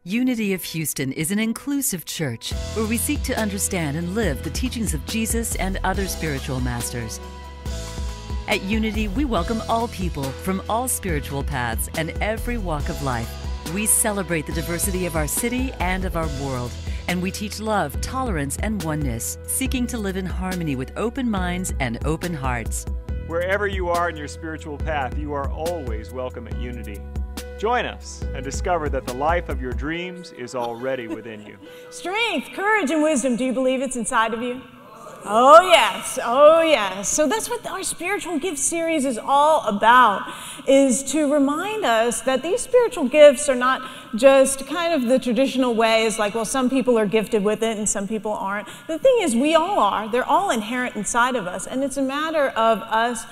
Unity of Houston is an inclusive church where we seek to understand and live the teachings of Jesus and other spiritual masters. At Unity, we welcome all people from all spiritual paths and every walk of life. We celebrate the diversity of our city and of our world, and we teach love, tolerance, and oneness, seeking to live in harmony with open minds and open hearts. Wherever you are in your spiritual path, you are always welcome at Unity. Join us and discover that the life of your dreams is already within you. Strength, courage, and wisdom. Do you believe it's inside of you? Oh yes, oh yes. So that's what our spiritual gift series is all about, is to remind us that these spiritual gifts are not just kind of the traditional ways, like, well, some people are gifted with it and some people aren't. The thing is, we all are. They're all inherent inside of us, and it's a matter of us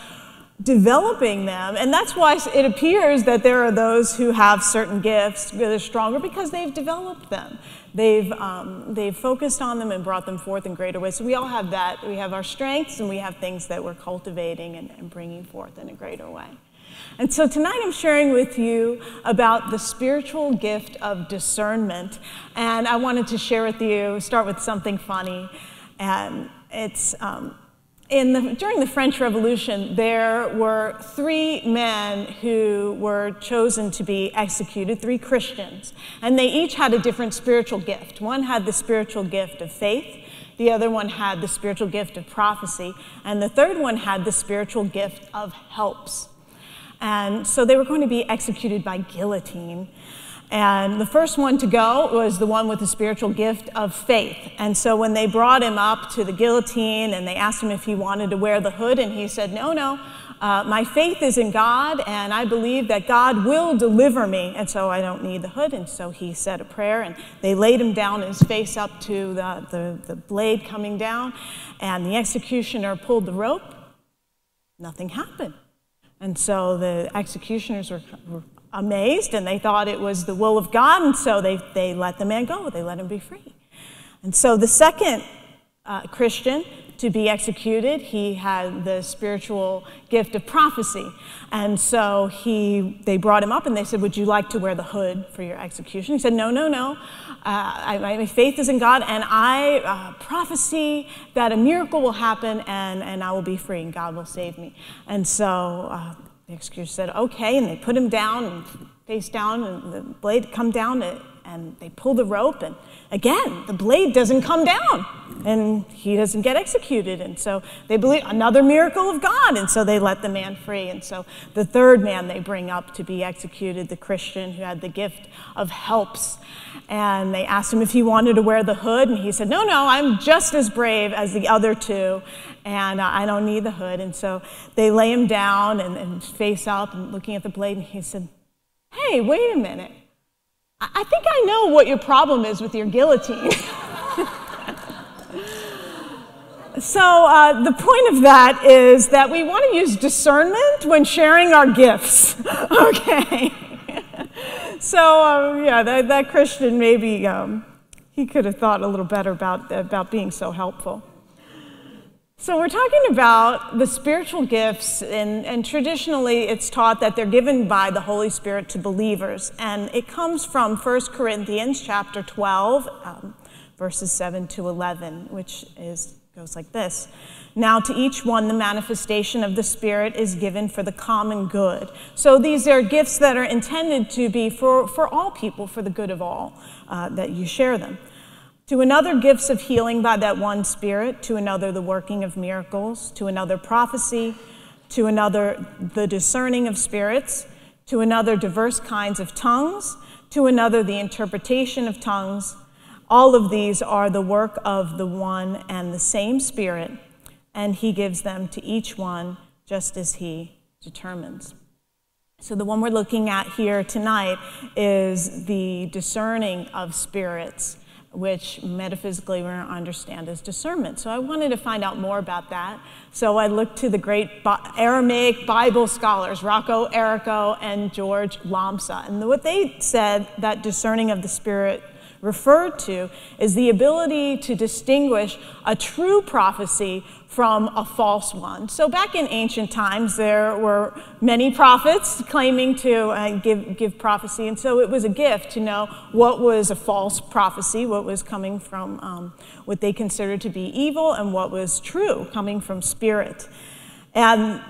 developing them. And that's why it appears that there are those who have certain gifts that are stronger, because they've developed them. They've focused on them and brought them forth in greater ways. So we all have that. We have our strengths, and we have things that we're cultivating and bringing forth in a greater way. And so tonight I'm sharing with you about the spiritual gift of discernment. And I wanted to share with you, start with something funny. And it's during the French Revolution, there were 3 men who were chosen to be executed, 3 Christians, and they each had a different spiritual gift. One had the spiritual gift of faith, the other one had the spiritual gift of prophecy, and the third one had the spiritual gift of helps. And so they were going to be executed by guillotine. And the first one to go was the one with the spiritual gift of faith. And so when they brought him up to the guillotine and they asked him if he wanted to wear the hood, and he said, no, my faith is in God, and I believe that God will deliver me, and so I don't need the hood. And so he said a prayer, and they laid him down, his face up to the blade coming down, and the executioner pulled the rope. Nothing happened. And so the executioners were amazed, and they thought it was the will of God, and so they let the man go. They let him be free. And so the second Christian to be executed, he had the spiritual gift of prophecy. And so they brought him up, and they said, would you like to wear the hood for your execution? He said, no. My faith is in God, and I prophesy that a miracle will happen, and I will be free, and God will save me. And so the executioner said, okay, and they put him down and face down, and the blade come down, and they pull the rope, and again, the blade doesn't come down, and he doesn't get executed. And so they believe another miracle of God, and so they let the man free. And so the third man they bring up to be executed, the Christian who had the gift of helps, and they asked him if he wanted to wear the hood, and he said, no, I'm just as brave as the other 2, and I don't need the hood. And so they lay him down and face up and looking at the blade, and he said, hey, wait a minute. I think I know what your problem is with your guillotine. So the point of that is that we want to use discernment when sharing our gifts. Okay. So that Christian, maybe he could have thought a little better about being so helpful. So we're talking about the spiritual gifts, and traditionally it's taught that they're given by the Holy Spirit to believers. And it comes from 1 Corinthians chapter 12, verses 7 to 11, which goes like this. Now to each one the manifestation of the Spirit is given for the common good. So these are gifts that are intended to be for all people, for the good of all, that you share them. To another, gifts of healing by that one Spirit. To another, the working of miracles. To another, prophecy. To another, the discerning of spirits. To another, diverse kinds of tongues. To another, the interpretation of tongues. All of these are the work of the one and the same Spirit, and he gives them to each one just as he determines. So the one we're looking at here tonight is the discerning of spirits, which metaphysically we're going to understand as discernment. So I wanted to find out more about that. So I looked to the great Aramaic Bible scholars, Rocco Errico and George Lomsa. And what they said, that discerning of the Spirit referred to is the ability to distinguish a true prophecy from a false one. So back in ancient times, there were many prophets claiming to give prophecy, and so it was a gift to know what was a false prophecy, what was coming from what they considered to be evil, and what was true, coming from spirit. And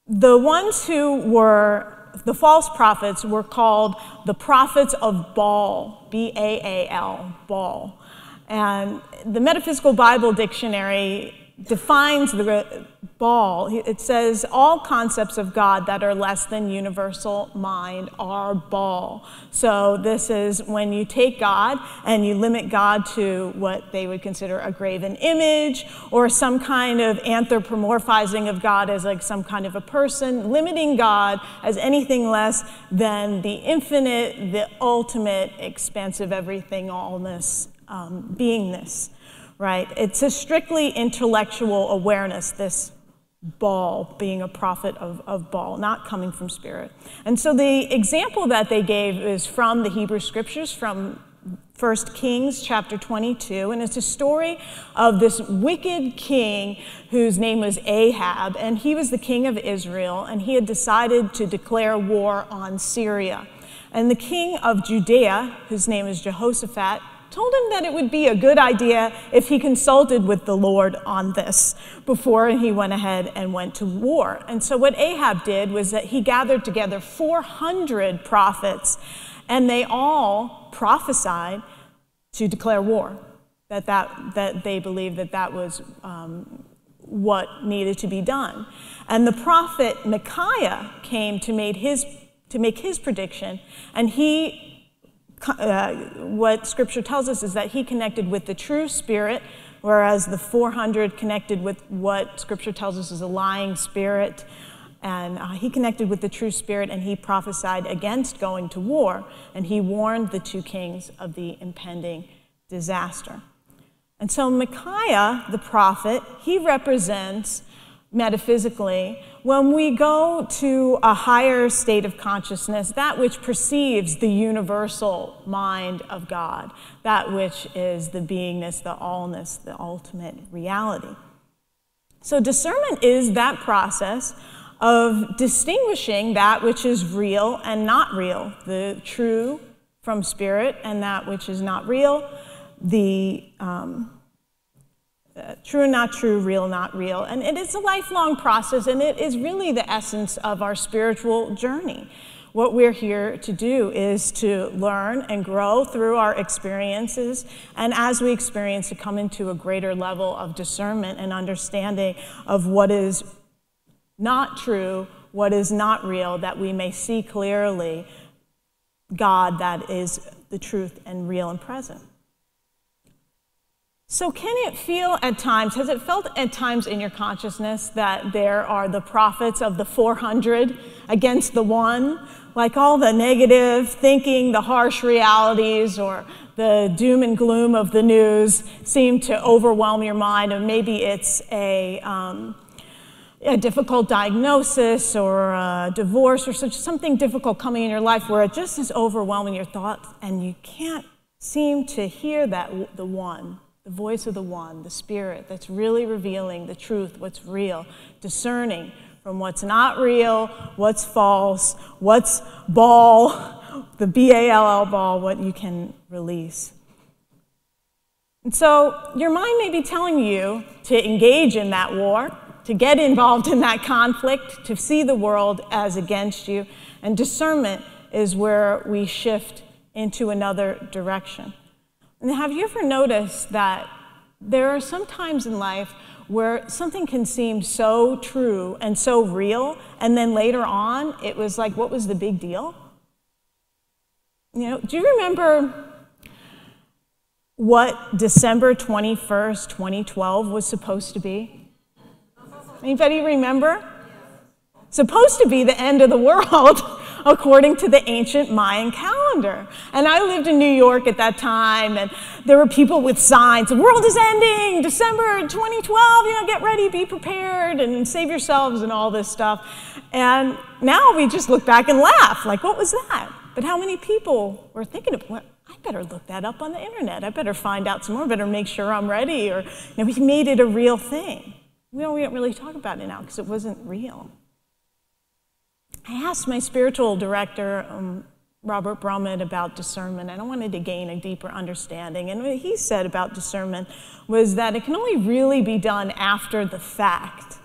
the ones who were the false prophets were called the prophets of Baal, B-A-A-L, Baal. And the Metaphysical Bible Dictionary defines the Baal. It says all concepts of God that are less than universal mind are Baal. So this is when you take God and you limit God to what they would consider a graven image, or some kind of anthropomorphizing of God as like some kind of a person, limiting God as anything less than the infinite, the ultimate, expansive everything, allness, beingness. Right? It's a strictly intellectual awareness, this Baal, being a prophet of Baal, not coming from spirit. And so the example that they gave is from the Hebrew Scriptures, from 1 Kings chapter 22, and it's a story of this wicked king whose name was Ahab, and he was the king of Israel, and he had decided to declare war on Syria. And the king of Judea, whose name is Jehoshaphat, told him that it would be a good idea if he consulted with the Lord on this before he went ahead and went to war. And so what Ahab did was that he gathered together 400 prophets, and they all prophesied to declare war, that they believed that was what needed to be done. And the prophet Micaiah came to make his prediction, and what Scripture tells us is that he connected with the true spirit, whereas the 400 connected with what Scripture tells us is a lying spirit. And he connected with the true spirit, and he prophesied against going to war, and he warned the two kings of the impending disaster. And so Micaiah, the prophet, he represents metaphysically, when we go to a higher state of consciousness, that which perceives the universal mind of God, that which is the beingness, the allness, the ultimate reality. So discernment is that process of distinguishing that which is real and not real, the true from spirit and that which is not real, the true and not true, real, not real. And it is a lifelong process, and it is really the essence of our spiritual journey. What we're here to do is to learn and grow through our experiences, and as we experience, to come into a greater level of discernment and understanding of what is not true, what is not real, that we may see clearly God that is the truth and real and present. So can it feel at times, has it felt at times in your consciousness that there are the prophets of the 400 against the one? Like all the negative thinking, the harsh realities, or the doom and gloom of the news seem to overwhelm your mind, and maybe it's a difficult diagnosis or a divorce or something difficult coming in your life where it just is overwhelming your thoughts, and you can't seem to hear that the one. The voice of the one, the spirit that's really revealing the truth, what's real, discerning from what's not real, what's false, what's Baal, the B-A-L-L Baal, what you can release. And so your mind may be telling you to engage in that war, to get involved in that conflict, to see the world as against you, and discernment is where we shift into another direction. And have you ever noticed that there are some times in life where something can seem so true and so real, and then later on it was like, what was the big deal? You know, do you remember what December 21st, 2012 was supposed to be? Anybody remember? Supposed to be the end of the world, according to the ancient Mayan calendar. And I lived in New York at that time, and there were people with signs, the world is ending, December 2012, get ready, be prepared, and save yourselves, and all this stuff. And now we just look back and laugh, like, what was that? But how many people were thinking of, well, I better look that up on the internet. I better find out some more. I better make sure I'm ready. Or, we made it a real thing. We don't really talk about it now because it wasn't real. I asked my spiritual director, Robert Brummett, about discernment, and I wanted to gain a deeper understanding. And what he said about discernment was that it can only really be done after the fact.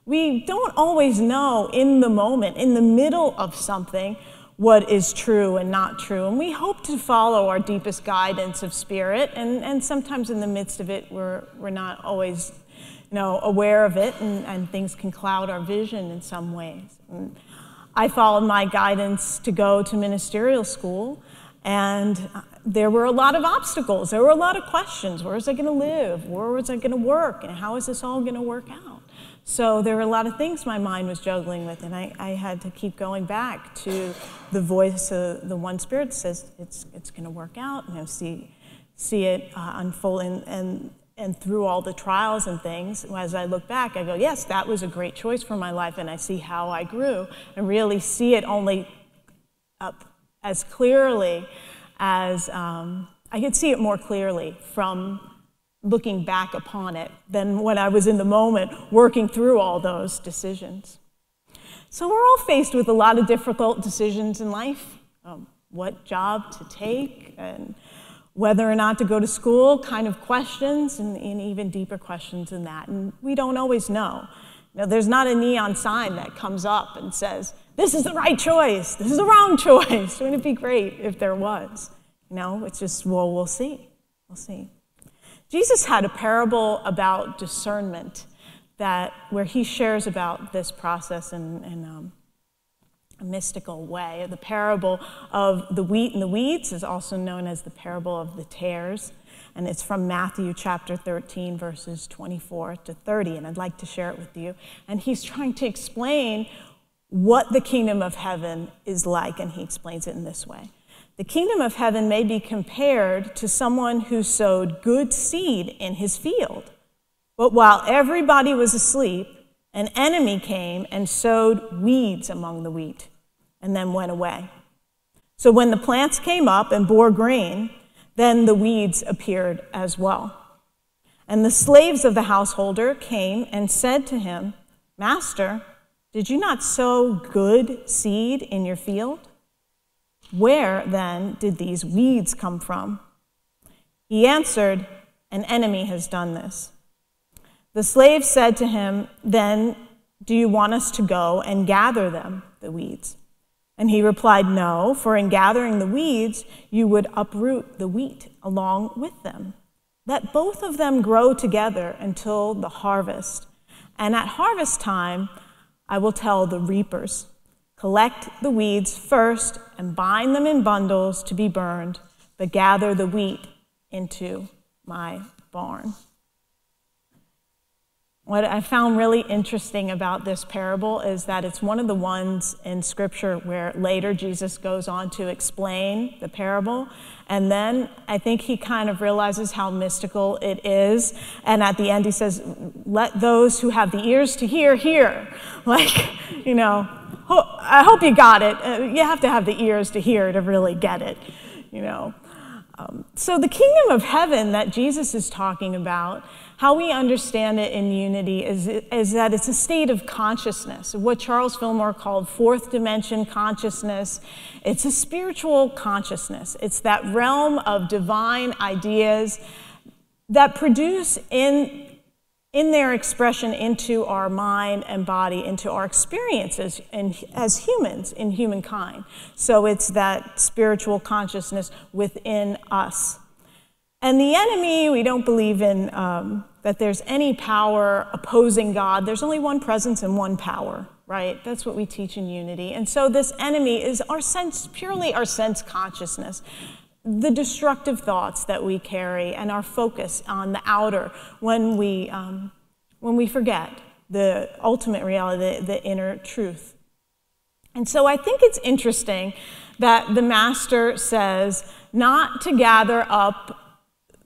We don't always know in the moment, in the middle of something, what is true and not true. And we hope to follow our deepest guidance of spirit, and sometimes in the midst of it, we're not always aware of it, and things can cloud our vision in some ways. And I followed my guidance to go to ministerial school, and there were a lot of obstacles. There were a lot of questions. Where was I going to live? Where was I going to work? And how is this all going to work out? So there were a lot of things my mind was juggling with, and I had to keep going back to the voice of the one Spirit that says it's going to work out, and see it unfold. And through all the trials and things, as I look back, I go, yes, that was a great choice for my life, and I see how I grew, and really see it only as clearly as, I could see it more clearly from looking back upon it than when I was in the moment working through all those decisions. So we're all faced with a lot of difficult decisions in life, what job to take, and whether or not to go to school, kind of questions, and even deeper questions than that. And we don't always know. There's not a neon sign that comes up and says, this is the right choice, this is the wrong choice. Wouldn't it be great if there was? It's just, well, we'll see. We'll see. Jesus had a parable about discernment where he shares about this process in a mystical way. The parable of the wheat and the weeds is also known as the parable of the tares, and it's from Matthew chapter 13, verses 24 to 30, and I'd like to share it with you. And he's trying to explain what the kingdom of heaven is like, and he explains it in this way. The kingdom of heaven may be compared to someone who sowed good seed in his field, but while everybody was asleep, an enemy came and sowed weeds among the wheat, and then went away. So when the plants came up and bore grain, then the weeds appeared as well. And the slaves of the householder came and said to him, Master, did you not sow good seed in your field? Where, then, did these weeds come from? He answered, An enemy has done this. The slaves said to him, Then do you want us to go and gather them, the weeds? And he replied, No, for in gathering the weeds, you would uproot the wheat along with them. Let both of them grow together until the harvest. And at harvest time, I will tell the reapers, collect the weeds first and bind them in bundles to be burned, but gather the wheat into my barn. What I found really interesting about this parable is that it's one of the ones in Scripture where later Jesus goes on to explain the parable, and then I think he kind of realizes how mystical it is, and at the end he says, let those who have the ears to hear, hear. I hope you got it. You have to have the ears to hear to really get it, So the kingdom of heaven that Jesus is talking about, how we understand it in Unity is that it's a state of consciousness, what Charles Fillmore called fourth dimension consciousness. It's a spiritual consciousness. It's that realm of divine ideas that produce in their expression into our mind and body, into our experiences as humans, in humankind. So it's that spiritual consciousness within us. And the enemy, we don't believe in that there's any power opposing God. There's only one presence and one power, right? That's what we teach in Unity. And so this enemy is purely our sense consciousness, the destructive thoughts that we carry and our focus on the outer when we forget the ultimate reality, the inner truth. And so I think it's interesting that the Master says not to gather up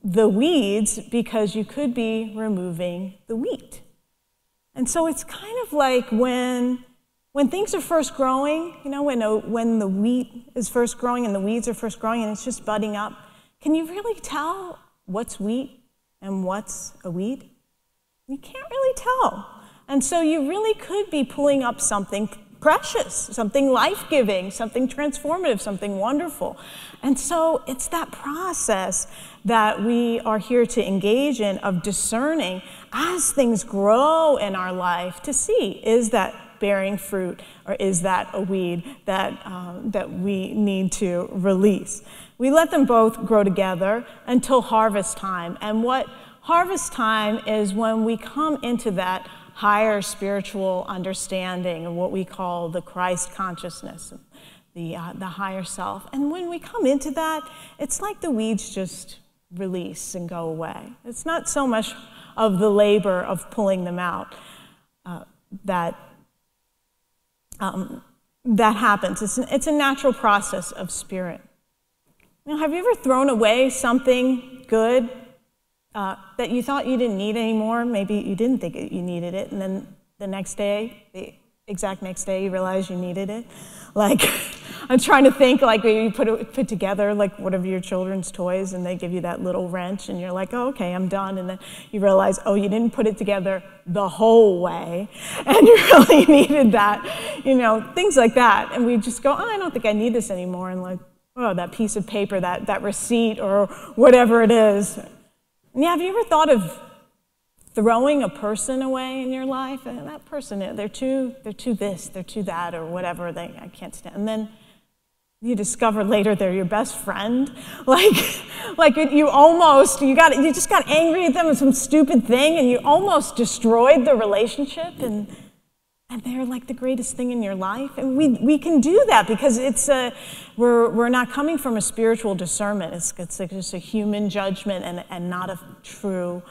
the weeds because you could be removing the wheat. And so it's kind of like when things are first growing, when the wheat is first growing and the weeds are first growing and it's just budding up, can you really tell what's wheat and what's a weed? You can't really tell. And so you really could be pulling up something precious, something life-giving, something transformative, something wonderful. And so it's that process that we are here to engage in of discerning as things grow in our life to see, is that bearing fruit or is that a weed that we need to release? We let them both grow together until harvest time. And what harvest time is when we come into that higher spiritual understanding of what we call the Christ consciousness, the higher self. And when we come into that, it's like the weeds just release and go away. It's not so much of the labor of pulling them out that happens. It's a natural process of spirit. Have you ever thrown away something good that you thought you didn't need anymore? Maybe you didn't think you needed it, and then the exact next day, you realize you needed it. Like, I'm trying to think, like, you put together, like, one of your children's toys, and they give you that little wrench, and you're like, oh, okay, I'm done. And then you realize, oh, you didn't put it together the whole way, and you really needed that, things like that. And we just go, oh, I don't think I need this anymore. And like, oh, that piece of paper, that receipt, or whatever it is. And have you ever thought of throwing a person away in your life? And that person, they're too this, they're too that, or whatever. I can't stand. And then you discover later they're your best friend. You just got angry at them with some stupid thing, and you almost destroyed the relationship. And they're like the greatest thing in your life. And we can do that because we're not coming from a spiritual discernment. It's just a human judgment and not a true,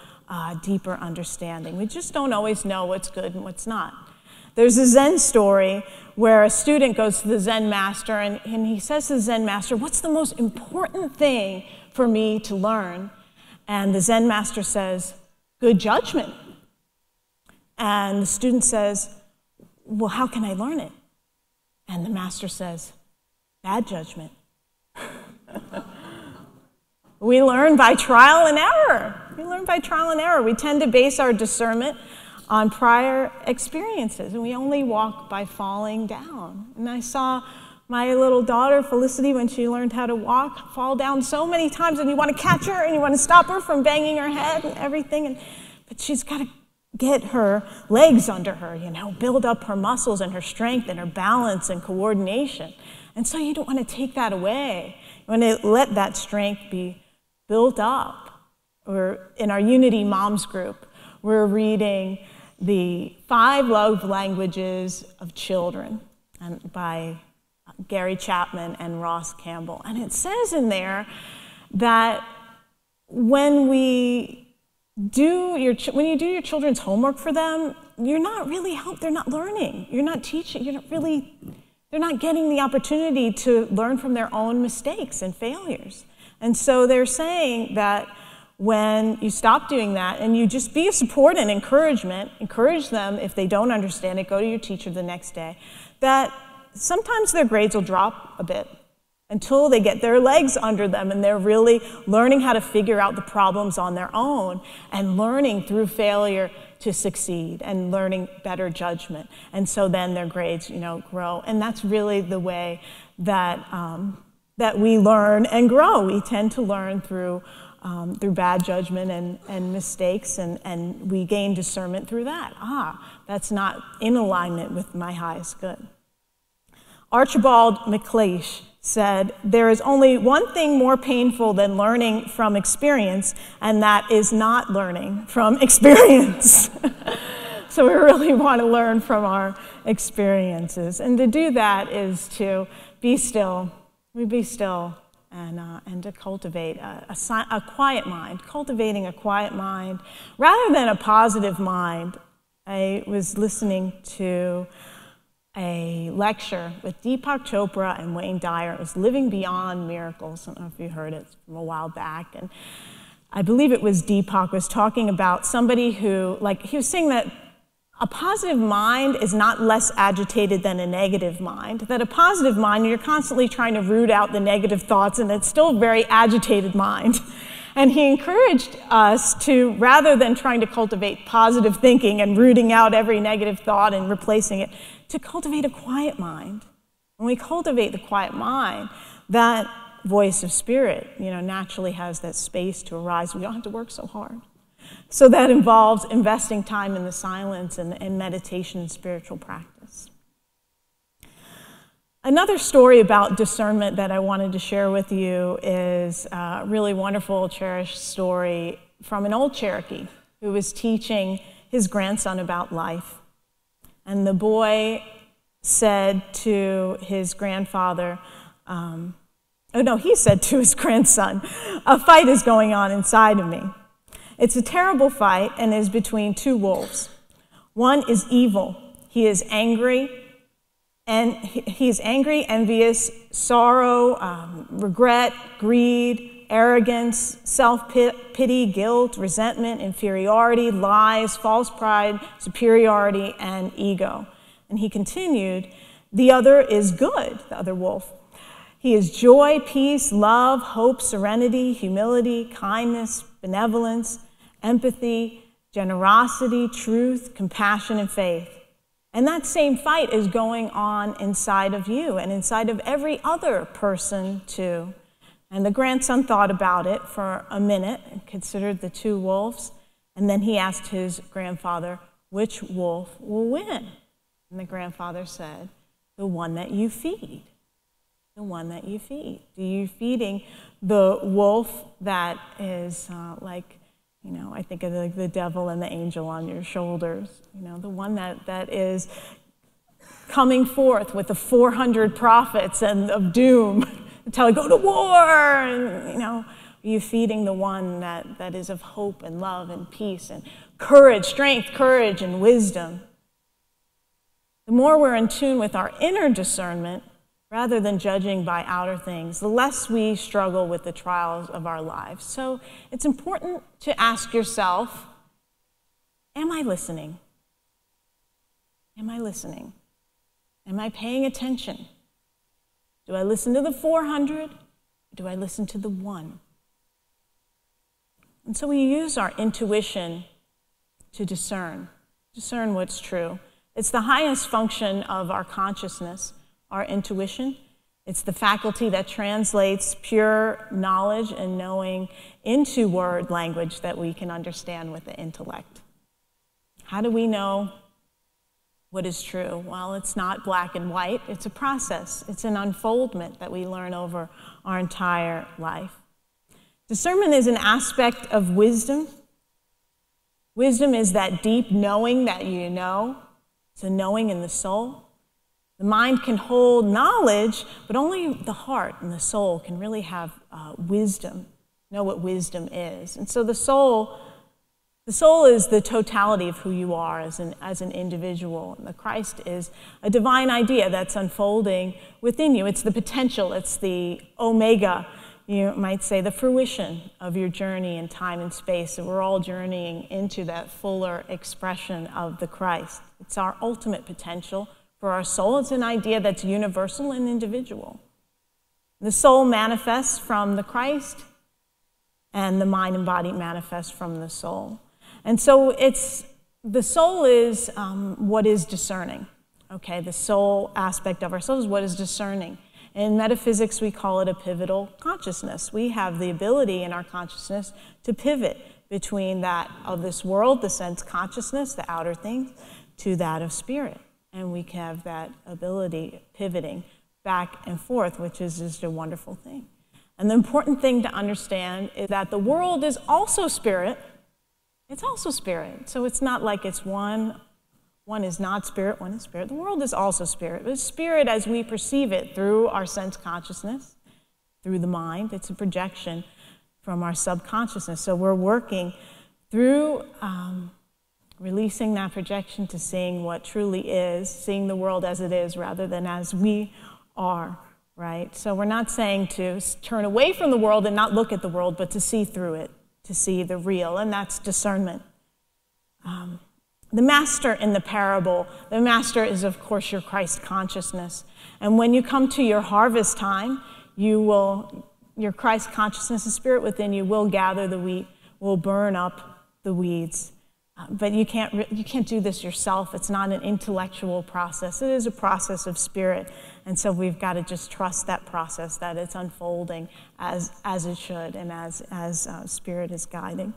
deeper understanding. We just don't always know what's good and what's not. There's a Zen story where a student goes to the Zen master and he says to the Zen master, what's the most important thing for me to learn? And the Zen master says, good judgment. And the student says, well, how can I learn it? And the master says, bad judgment. We learn by trial and error. We tend to base our discernment on prior experiences, and we only walk by falling down. And I saw my little daughter, Felicity, when she learned how to walk, fall down so many times, and you want to catch her, and you want to stop her from banging her head and everything, but she's got to get her legs under her, build up her muscles and her strength and her balance and coordination. And so you don't want to take that away. You want to let that strength be built up. Or in our Unity Moms group, we're reading the 5 Love Languages of Children by Gary Chapman and Ross Campbell. And it says in there that when you do your children's homework for them, you're not really they're not learning. You're not teaching. They're not getting the opportunity to learn from their own mistakes and failures. And so they're saying that when you stop doing that and you just be a support and encourage them if they don't understand it, go to your teacher the next day, that sometimes their grades will drop a bit until they get their legs under them and they're really learning how to figure out the problems on their own and learning through failure to succeed and learning better judgment. And so then their grades, grow. And that's really the way that we learn and grow. We tend to learn through bad judgment and mistakes, and we gain discernment through that. That's not in alignment with my highest good. Archibald MacLeish said, there is only one thing more painful than learning from experience, and that is not learning from experience. So we really want to learn from our experiences. And to do that is to be still. We be still and to cultivate a quiet mind, cultivating a quiet mind rather than a positive mind. I was listening to a lecture with Deepak Chopra and Wayne Dyer. It was Living Beyond Miracles. I don't know if you heard it from a while back. And I believe it was Deepak was talking about somebody who, he was saying that a positive mind is not less agitated than a negative mind. That a positive mind, you're constantly trying to root out the negative thoughts, and it's still a very agitated mind. And he encouraged us to, rather than trying to cultivate positive thinking and rooting out every negative thought and replacing it, to cultivate a quiet mind. When we cultivate the quiet mind, that voice of spirit, naturally has that space to arise. We don't have to work so hard. So that involves investing time in the silence and meditation and spiritual practice. Another story about discernment that I wanted to share with you is a really wonderful, cherished story from an old Cherokee who was teaching his grandson about life. And the boy said to his grandfather, he said to his grandson, "A fight is going on inside of me. It's a terrible fight and is between two wolves. One is evil. He is angry, envious, sorrow, regret, greed, arrogance, self-pity, guilt, resentment, inferiority, lies, false pride, superiority, and ego." And he continued, "The other is good," the other wolf. "He is joy, peace, love, hope, serenity, humility, kindness, benevolence, empathy, generosity, truth, compassion, and faith." And that same fight is going on inside of you and inside of every other person too. And the grandson thought about it for a minute and considered the two wolves. And then he asked his grandfather, "Which wolf will win?" And the grandfather said, "The one that you feed. The one that you feed." Are you feeding the wolf that is I think of the devil and the angel on your shoulders, the one that is coming forth with the 400 prophets and of doom, telling, "Go to war," and, are you feeding the one that is of hope and love and peace and courage, strength, courage, and wisdom? The more we're in tune with our inner discernment, rather than judging by outer things, the less we struggle with the trials of our lives. So it's important to ask yourself, am I listening? Am I listening? Am I paying attention? Do I listen to the 400? Or do I listen to the one? And so we use our intuition to discern what's true. It's the highest function of our consciousness. Our intuition. It's the faculty that translates pure knowledge and knowing into word language that we can understand with the intellect. How do we know what is true? Well, it's not black and white. It's a process. It's an unfoldment that we learn over our entire life. Discernment is an aspect of wisdom. Wisdom is that deep knowing that you know. It's a knowing in the soul. The mind can hold knowledge, but only the heart and the soul can really have wisdom, know what wisdom is. And so the soul is the totality of who you are as an individual. And the Christ is a divine idea that's unfolding within you. It's the potential. It's the omega, you might say, the fruition of your journey in time and space. So we're all journeying into that fuller expression of the Christ. It's our ultimate potential. For our soul, it's an idea that's universal and individual. The soul manifests from the Christ, and the mind and body manifest from the soul. And so the soul is what is discerning. Okay, the soul aspect of ourselves is what is discerning. In metaphysics, we call it a pivotal consciousness. We have the ability in our consciousness to pivot between that of this world, the sense consciousness, the outer things, to that of spirit. And we can have that ability pivoting back and forth, which is just a wonderful thing. And the important thing to understand is that the world is also spirit. It's also spirit. So it's not like it's one is not spirit, one is spirit. The world is also spirit. But spirit as we perceive it through our sense consciousness, through the mind. It's a projection from our subconsciousness. So we're working through releasing that projection to seeing what truly is, seeing the world as it is rather than as we are, right? So we're not saying to turn away from the world and not look at the world, but to see through it, to see the real, and that's discernment. the master in the parable, the master is, of course, your Christ consciousness. And when you come to your harvest time, your Christ consciousness and spirit within you will gather the wheat, will burn up the weeds. But you can't do this yourself. It's not an intellectual process. It is a process of spirit. And so we've got to just trust that process, that it's unfolding as it should and as spirit is guiding.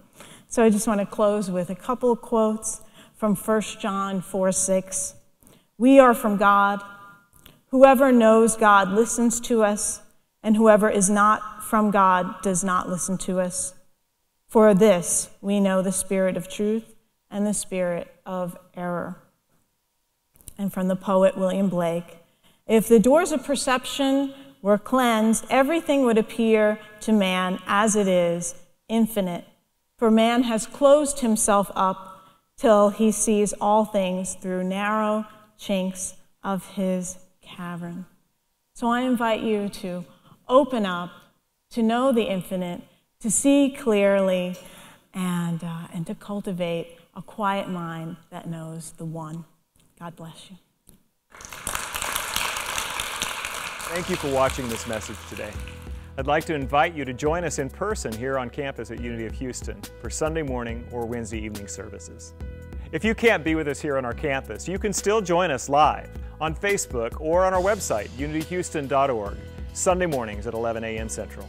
So I just want to close with a couple of quotes from 1 John 4:6. We are from God. Whoever knows God listens to us, and whoever is not from God does not listen to us. For this we know the spirit of truth and the spirit of error. And from the poet William Blake, if the doors of perception were cleansed, everything would appear to man as it is, infinite. For man has closed himself up till he sees all things through narrow chinks of his cavern. So I invite you to open up, to know the infinite, to see clearly, and to cultivate a quiet mind that knows the one. God bless you. Thank you for watching this message today. I'd like to invite you to join us in person here on campus at Unity of Houston for Sunday morning or Wednesday evening services. If you can't be with us here on our campus, you can still join us live on Facebook or on our website, unityhouston.org, Sunday mornings at 11 a.m. Central.